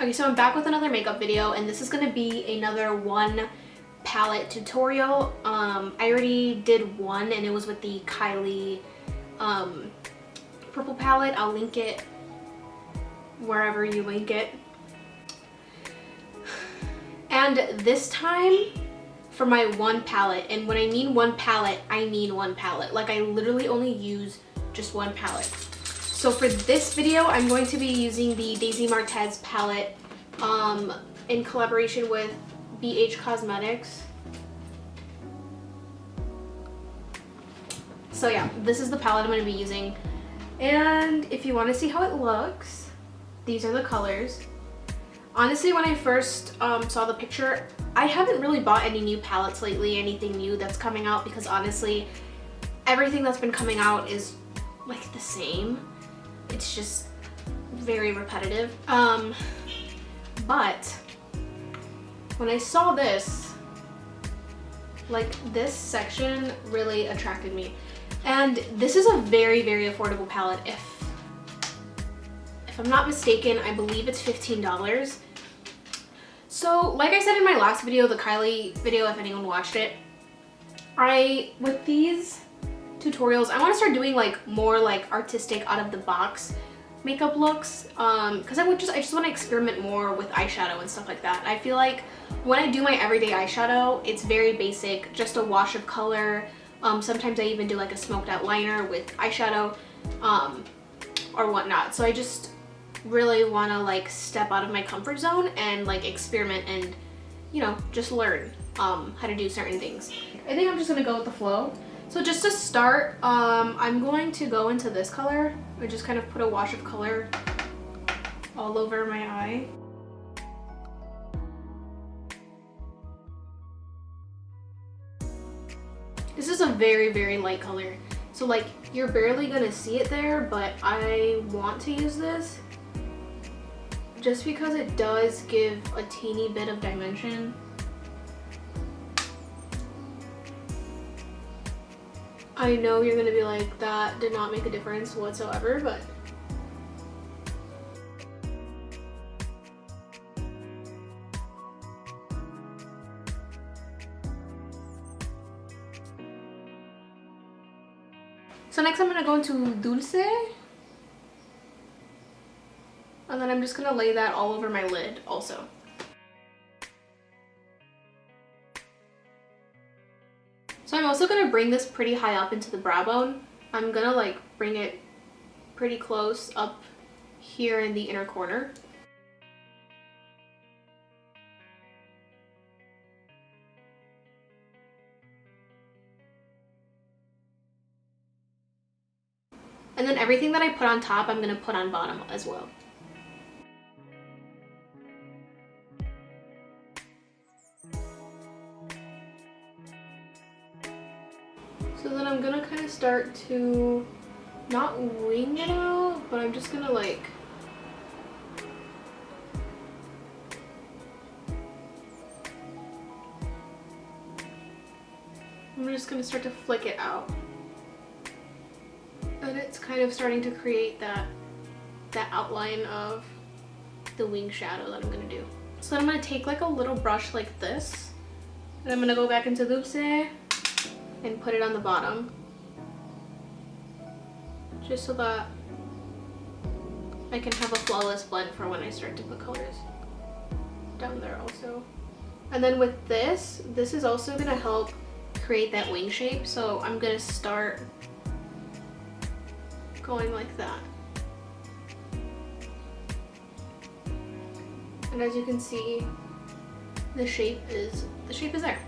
Okay, so I'm back with another makeup video, and this is gonna be another one palette tutorial. I already did one, and it was with the Kylie purple palette. I'll link it wherever you link it. And this time for my one palette, and when I mean one palette, I mean one palette. Like, I literally only use just one palette. So for this video, I'm going to be using the Daisy Marquez palette in collaboration with BH Cosmetics. So yeah, this is the palette I'm going to be using. And if you want to see how it looks, these are the colors. Honestly, when I first saw the picture, I haven't really bought any new palettes lately, anything new that's coming out, because honestly, everything that's been coming out is like the same. It's just very repetitive. But when I saw this, like, this section really attracted me. And this is a very, very affordable palette. If I'm not mistaken, I believe it's $15. So like I said in my last video, the Kylie video, if anyone watched it, with these tutorials, I want to start doing like more like artistic, out of the box makeup looks, because I just want to experiment more with eyeshadow and stuff like that. I feel like when I do my everyday eyeshadow, it's very basic, just a wash of color. Sometimes I even do like a smoked out liner with eyeshadow or whatnot. So I just really want to like step out of my comfort zone and like experiment and, you know, just learn how to do certain things. I think I'm just gonna go with the flow. So just to start, I'm going to go into this color. I just kind of put a wash of color all over my eye. This is a very, very light color. So like, you're barely gonna see it there, but I want to use this just because it does give a teeny bit of dimension. I know you're gonna be like, that did not make a difference whatsoever, but so next I'm gonna go into Dulce, and then I'm just gonna lay that all over my lid also. So I'm also gonna bring this pretty high up into the brow bone. I'm gonna like bring it pretty close up here in the inner corner. And then everything that I put on top, I'm gonna put on bottom as well. So then I'm gonna kind of start to not wing it out, but I'm just gonna like start to flick it out. And it's kind of starting to create that outline of the wing shadow that I'm gonna do. So then I'm gonna take like a little brush like this, and I'm gonna go back into Dulce and put it on the bottom, just so that I can have a flawless blend for when I start to put colors down there also. And then with this is also gonna help create that wing shape, so I'm gonna start going like that. And as you can see, the shape is there.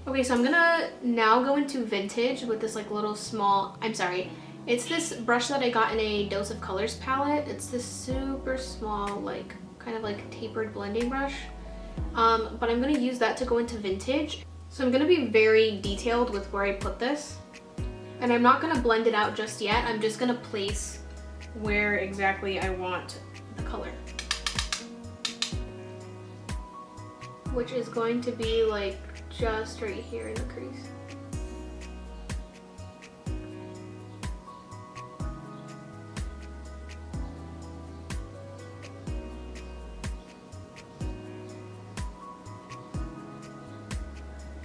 Okay, so I'm gonna now go into vintage with this like little small, I'm sorry, it's this brush that I got in a Dose of Colors palette. It's this super small, like kind of like tapered blending brush. But I'm gonna use that to go into vintage. So I'm gonna be very detailed with where I put this. And I'm not gonna blend it out just yet. I'm just gonna place where exactly I want the color. Which is going to be like just right here in the crease.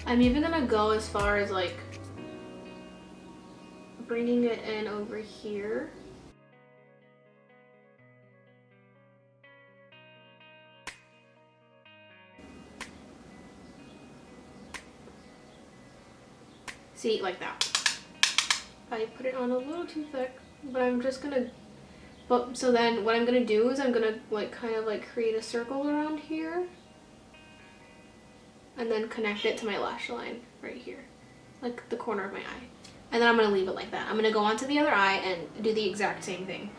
I'm even gonna go as far as like bringing it in over here. See, like that. I put it on a little too thick, but I'm just gonna, so then what I'm gonna do is I'm gonna like kind of like create a circle around here and then connect it to my lash line right here, like the corner of my eye. And then I'm gonna leave it like that. I'm gonna go on to the other eye and do the exact same thing.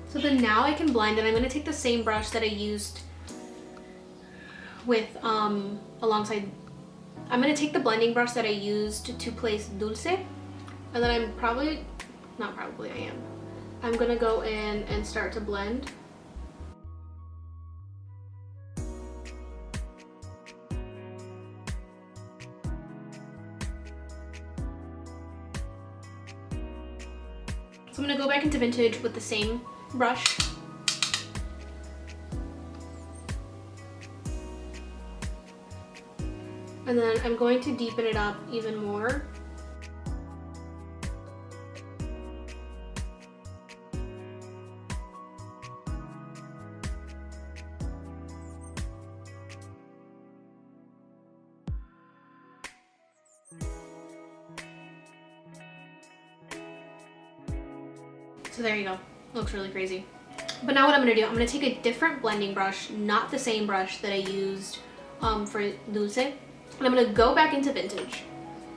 So then now I can blend, and I'm going to take the same brush that I used with, alongside, I'm going to take the blending brush that I used to place Dulce, and then I'm probably, not probably, I am. I'm going to go in and start to blend. So I'm going to go back into vintage with the same brush. And then I'm going to deepen it up even more. So there you go. Looks really crazy. But now what I'm gonna do, I'm gonna take a different blending brush, not the same brush that I used for Dulce, and I'm gonna go back into vintage.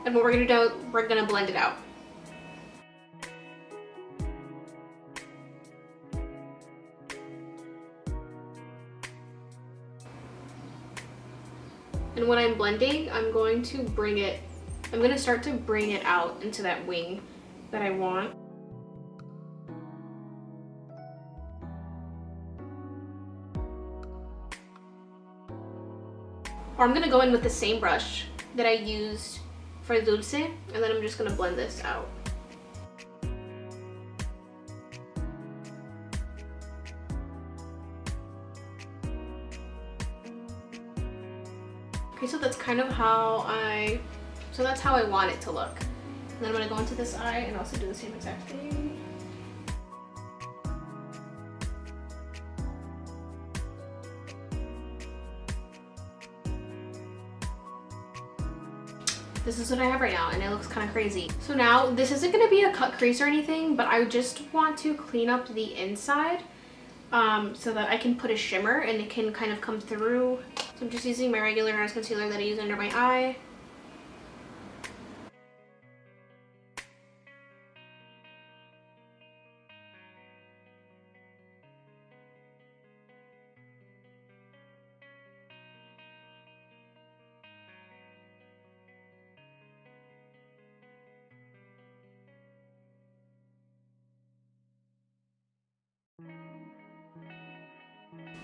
And what we're gonna do, we're gonna blend it out. And when I'm blending, I'm going to start to bring it out into that wing that I want. Or I'm gonna go in with the same brush that I used for Dulce, and then I'm just gonna blend this out. Okay, so that's kind of how that's how I want it to look. And then I'm gonna go into this eye and also do the same exact thing. This is what I have right now, and it looks kind of crazy. So now, this isn't going to be a cut crease or anything, but I just want to clean up the inside so that I can put a shimmer and it can kind of come through. So I'm just using my regular NARS concealer that I use under my eye.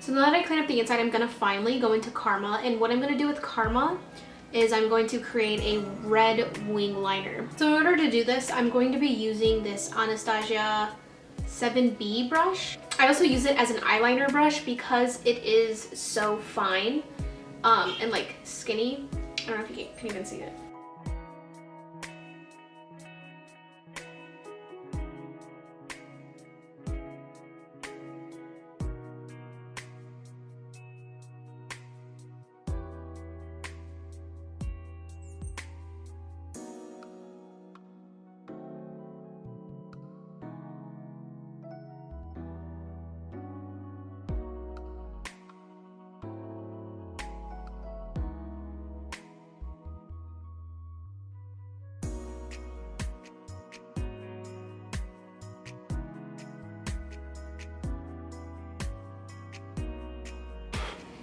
So now that I clean up the inside, I'm going to finally go into Karma. And what I'm going to do with Karma is I'm going to create a red wing liner. So in order to do this, I'm going to be using this Anastasia 7B brush. I also use it as an eyeliner brush because it is so fine and like skinny. I don't know if you can even see it.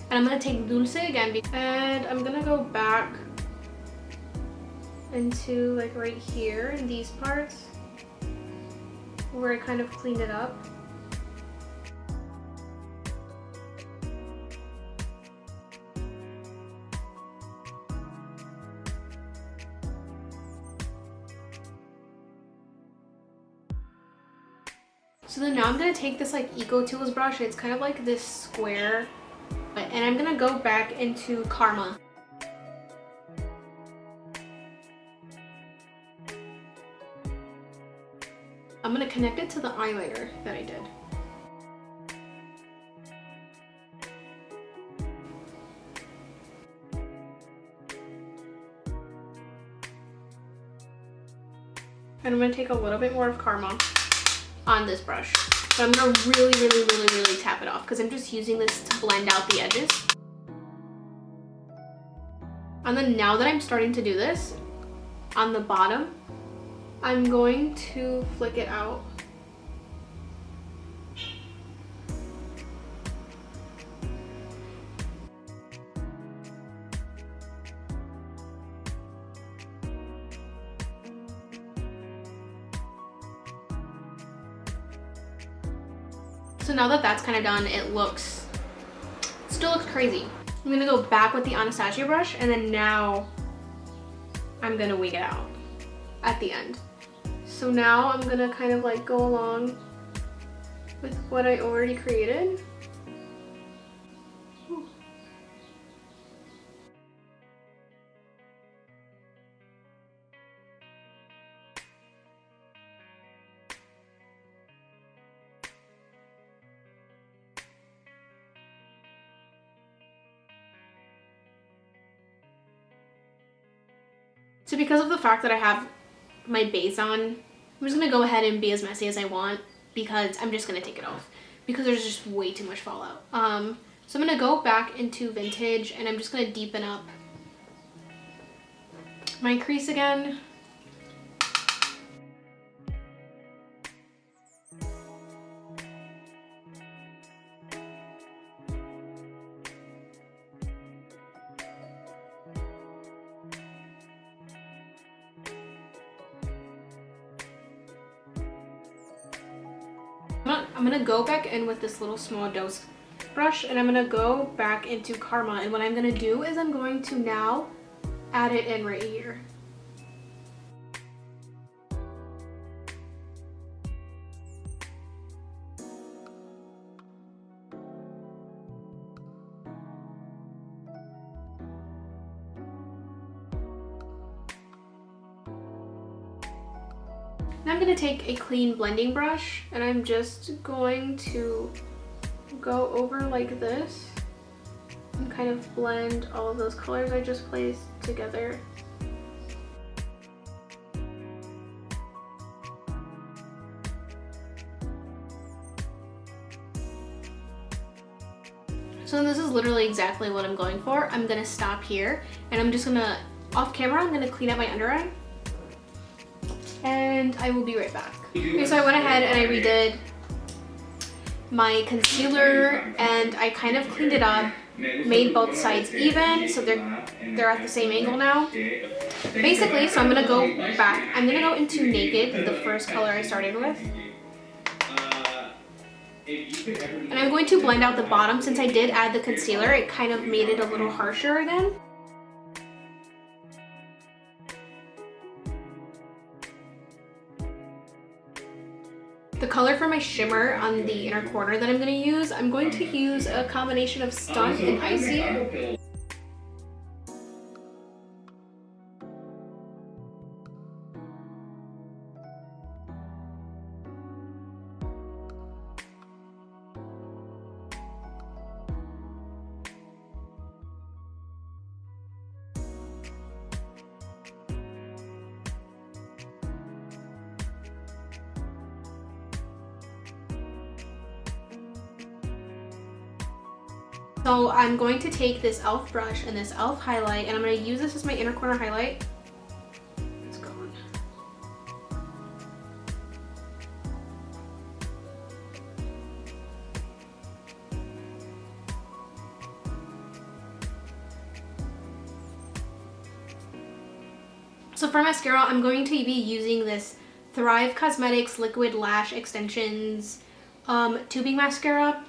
And I'm gonna take Dulce again, and I'm gonna go back into like right here in these parts where I kind of cleaned it up. So then now I'm gonna take this like Eco Tools brush. It's kind of like this square, and I'm gonna go back into Karma. I'm gonna connect it to the eyeliner that I did. And I'm gonna take a little bit more of Karma on this brush. But I'm gonna really tap it off because I'm just using this to blend out the edges. And then now that I'm starting to do this, on the bottom, I'm going to flick it out. So now that that's kind of done, it still looks crazy. I'm gonna go back with the Anastasia brush, and then now I'm gonna wig it out at the end. So now I'm gonna kind of like go along with what I already created. So because of the fact that I have my base on, I'm just gonna go ahead and be as messy as I want because I'm just gonna take it off because there's just way too much fallout. So I'm gonna go back into Vintage and I'm just gonna deepen up my crease again. I'm gonna go back in with this little small dose brush and I'm gonna go back into Karma, and what I'm gonna do is I'm going to now add it in right here. Now I'm going to take a clean blending brush and I'm just going to go over like this and kind of blend all of those colors I just placed together. So this is literally exactly what I'm going for. I'm going to stop here and I'm just going to, off camera, I'm going to clean up my under eye. And I will be right back. Okay, so I went ahead and I redid my concealer and I kind of cleaned it up, made both sides even, so they're at the same angle now. Basically, so I'm gonna go back. I'm gonna go into Naked, the first color I started with. And I'm going to blend out the bottom. Since I did add the concealer, it kind of made it a little harsher again. The color for my shimmer on the inner corner that I'm going to use a combination of Stunt and Icy. So I'm going to take this e.l.f. brush and this e.l.f. highlight, and I'm going to use this as my inner corner highlight. It's gone. So for mascara, I'm going to be using this Thrive Cosmetics Liquid Lash Extensions tubing mascara.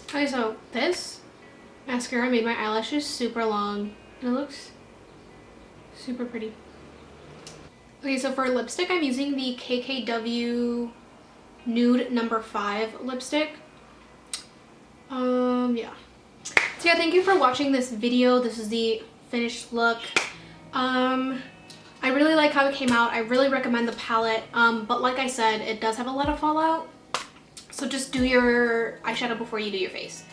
Okay, so this mascara made my eyelashes super long and it looks super pretty. Okay, so for lipstick, I'm using the KKW Nude No. 5 lipstick. Yeah. So yeah, thank you for watching this video. This is the finished look. I really like how it came out. I really recommend the palette, but like I said, it does have a lot of fallout. So just do your eyeshadow before you do your face.